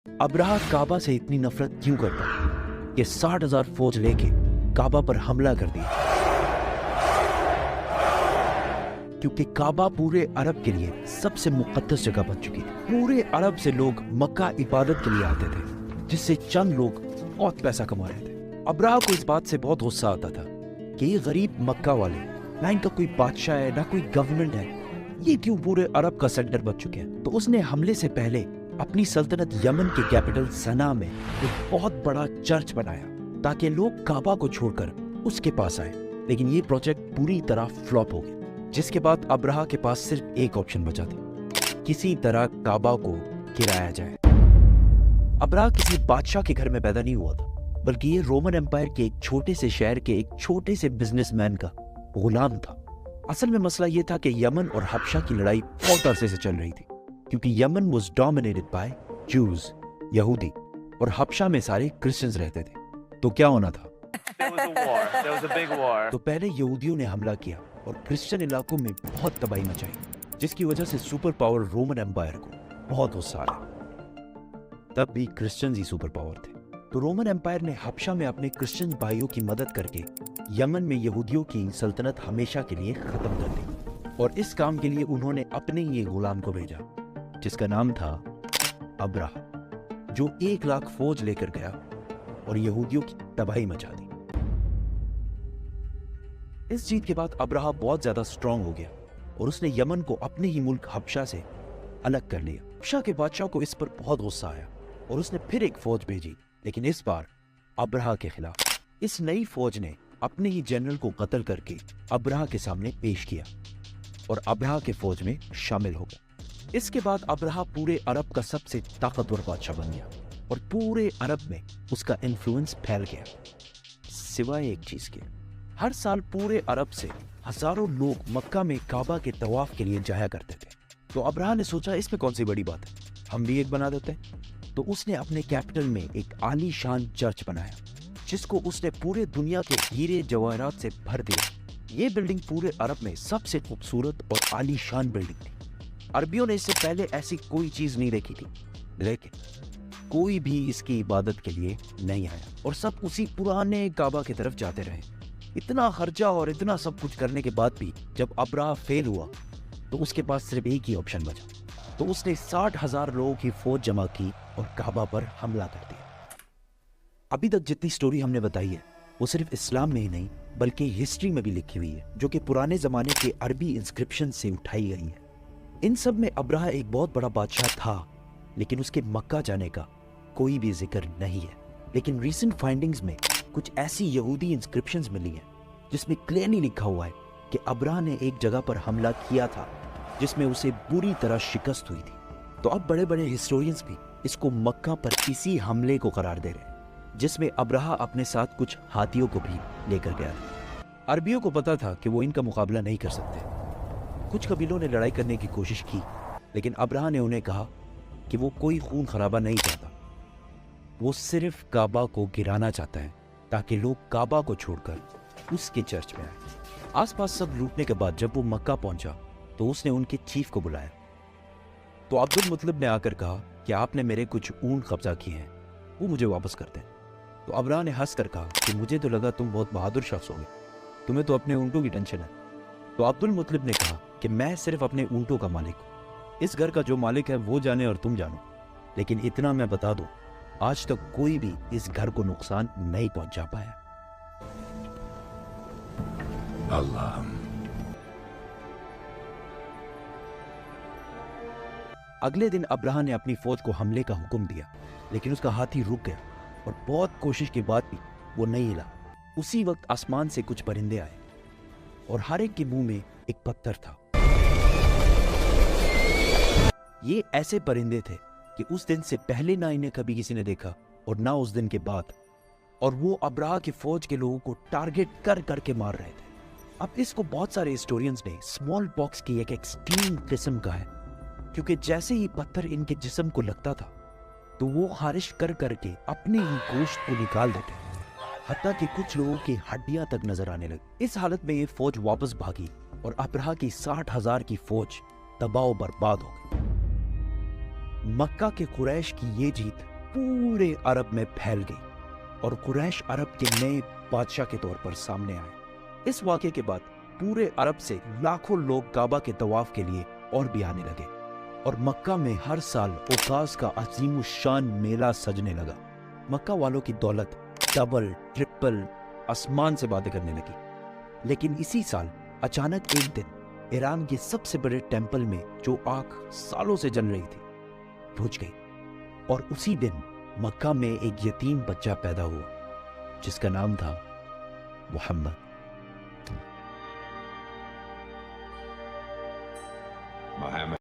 Abraha काबा से इतनी नफरत क्यों करता कि 60,000 फौज लेके काबा पर हमला कर दिया? क्योंकि काबा पूरे अरब के लिए सबसे मुकद्दस जगह बन चुकी थी। पूरे अरब से लोग मक्का इबादत के लिए आते थे, जिससे चंद लोग बहुत पैसा कमा रहे थे। अब्राहा को इस बात से बहुत गुस्सा आता था कि ये गरीब मक्का वाले, ना इनका कोई बादशाह है ना कोई गवर्नमेंट है, ये क्यों पूरे अरब का सेंटर बन चुके हैं। तो उसने हमले से पहले अपनी सल्तनत यमन के कैपिटल सना में एक बहुत बड़ा चर्च बनाया ताकि लोग काबा को छोड़कर उसके पास आए। लेकिन ये प्रोजेक्ट पूरी तरह फ्लॉप हो गया, जिसके बाद अब्राहा के पास सिर्फ एक ऑप्शन बचा था, किसी तरह काबा को गिराया जाए। अब्राहा किसी बादशाह के घर में पैदा नहीं हुआ था, बल्कि ये रोमन एम्पायर के एक छोटे से शहर के एक छोटे से बिजनेसमैन का गुलाम था। असल में मसला ये था कि यमन और हबशा की लड़ाई बहुत अरसे से चल रही थी, क्योंकि यमन वाज डोमिनेटेड बाय जूज, यहूदी, और हबशा में सारे क्रिश्चियंस रहते थे। तो क्या होना था? तो पहले यहूदियों ने हमला किया और क्रिश्चियन इलाकों में बहुत तबाही मचाई, जिसकी वजह से सुपर पावर रोमन एम्पायर को बहुत गुस्सा आया। तब भी क्रिश्चियंस ही सुपर पावर थे, तो रोमन एम्पायर ने हबशा में अपने क्रिश्चियन भाइयों की मदद करके यमन में यहूदियों की सल्तनत हमेशा के लिए खत्म कर दी। और इस काम के लिए उन्होंने अपने ही गुलाम को भेजा, जिसका नाम था अब्राहा, जो 1 लाख फौज लेकर गया और यहूदियों की तबाही मचा दी। इस जीत के बाद अब्राहा बहुत ज्यादा स्ट्रांग हो गया और उसने यमन को अपने ही मुल्क हबशा से अलग कर लिया। हबशा के बादशाह को इस पर बहुत गुस्सा आया और उसने फिर एक फौज भेजी, लेकिन इस बार अब्राहा के खिलाफ। इस नई फौज ने अपने ही जनरल को कत्ल करके अब्राहा के सामने पेश किया और अब्राहा के फौज में शामिल हो गया। इसके बाद अब्राहा पूरे अरब का सबसे ताकतवर बादशाह बन गया और पूरे अरब में उसका इन्फ्लुएंस फैल गया, सिवाय एक चीज के। हर साल पूरे अरब से हजारों लोग मक्का में काबा के तवाफ के लिए जाया करते थे। तो अब्राहा ने सोचा, इसमें कौन सी बड़ी बात है, हम भी एक बना देते हैं। तो उसने अपने कैपिटल में एक आलीशान चर्च बनाया, जिसको उसने पूरे दुनिया के हीरे जवाहरात से भर दिया। ये बिल्डिंग पूरे अरब में सबसे खूबसूरत और आलीशान बिल्डिंग थी। अरबियों ने इससे पहले ऐसी कोई चीज नहीं देखी थी, लेकिन कोई भी इसकी इबादत के लिए नहीं आया और सब उसी पुराने काबा की तरफ जाते रहे। इतना खर्चा और इतना सब कुछ करने के बाद भी जब अब्राहा फेल हुआ, तो उसके पास सिर्फ एक ही ऑप्शन बचा। तो उसने 60,000 लोगों की फौज जमा की और काबा पर हमला कर दिया। अभी तक जितनी स्टोरी हमने बताई है, वो सिर्फ इस्लाम में ही नहीं बल्कि हिस्ट्री में भी लिखी हुई है, जो कि पुराने जमाने के अरबी इंस्क्रिप्शन से उठाई गई है। इन सब में अब्राहा एक बहुत बड़ा बादशाह था, लेकिन उसके मक्का जाने का कोई भी जिक्र नहीं है। लेकिन रीसेंट फाइंडिंग्स में कुछ ऐसी यहूदी इंस्क्रिप्शंस मिली हैं जिसमें क्लियरली लिखा हुआ है कि अब्राहा ने एक जगह पर हमला किया था जिसमें उसे बुरी तरह शिकस्त हुई थी। तो अब बड़े बड़े हिस्टोरियंस भी इसको मक्का पर इसी हमले को करार दे रहे हैं, जिसमें अब्राहा अपने साथ कुछ हाथियों को भी लेकर गया था। अरबियों को पता था कि वो इनका मुकाबला नहीं कर सकते। कुछ कबीलों ने लड़ाई करने की कोशिश की, लेकिन अब्राहा ने उन्हें कहा कि वो कोई खून खराबा नहीं चाहता, वो सिर्फ काबा को गिराना चाहता है ताकि लोग काबा को छोड़कर उसके चर्च में आए। आसपास सब लूटने के बाद जब वो मक्का पहुंचा तो उसने उनके चीफ को बुलाया। तो अब्दुल मुतलिब ने आकर कहा कि आपने मेरे कुछ ऊंट कब्जा किए हैं, वो मुझे वापस कर दें। तो अब्राहा ने हंस कर कहा कि मुझे तो लगा तुम बहुत बहादुर शख्स होगे, तुम्हें तो अपने ऊंटों की टेंशन है। तो अब्दुल मुतलिब ने कहा कि मैं सिर्फ अपने ऊंटों का मालिक हूँ, इस घर का जो मालिक है वो जाने और तुम जानो, लेकिन इतना मैं बता दूं, आज तक कोई भी इस घर को नुकसान नहीं पहुंचा पाया। अल्लाह। अगले दिन अब्राहा ने अपनी फौज को हमले का हुक्म दिया, लेकिन उसका हाथी रुक गया और बहुत कोशिश के बाद भी वो नहीं हिला। उसी वक्त आसमान से कुछ परिंदे आए और हर एक के मुंह में एक पत्थर था। ये ऐसे परिंदे थे कि उस दिन से पहले ना इन्हें कभी किसी ने देखा और ना उस दिन के बाद, और वो अब्राहा की फौज के लोगों को टारगेट कर करके मार रहे थे। अब इसको बहुत सारे हिस्टोरियंस ने स्मॉल पॉक्स की एक एक्सट्रीम किस्म का है, क्योंकि जैसे ही पत्थर इनके जिस्म को लगता था तो वो खारिश कर करके अपने ही गोश्त को निकाल देते, हत्ता कि कुछ लोगों की हड्डियां तक नजर आने लगी। इस हालत में ये फौज वापस भागी और अब्राहा की 60,000 की फौज तबाह बर्बाद हो गई। मक्का के कुरैश की ये जीत پورے عرب میں پھیل گئی اور قریش عرب کے نئے بادشاہ کے طور پر سامنے آئے۔ اس واقعے کے بعد پورے عرب سے لاکھوں لوگ کعبہ کے طواف کے لیے اور بھی آنے لگے اور مکہ میں ہر سال اوقاز کا عظیم الشان میلہ سجنے لگا۔ مکہ والوں کی دولت ڈبل ٹرپل آسمان سے باتیں کرنے لگی۔ لیکن اسی سال اچانک ایک دن ایران کے سب سے بڑے ٹیمپل میں جو آگ سالوں سے جل رہی تھی بجھ گئی، اور اسی دن مکہ میں ایک یتیم بچہ پیدا ہوا جس کا نام تھا محمد۔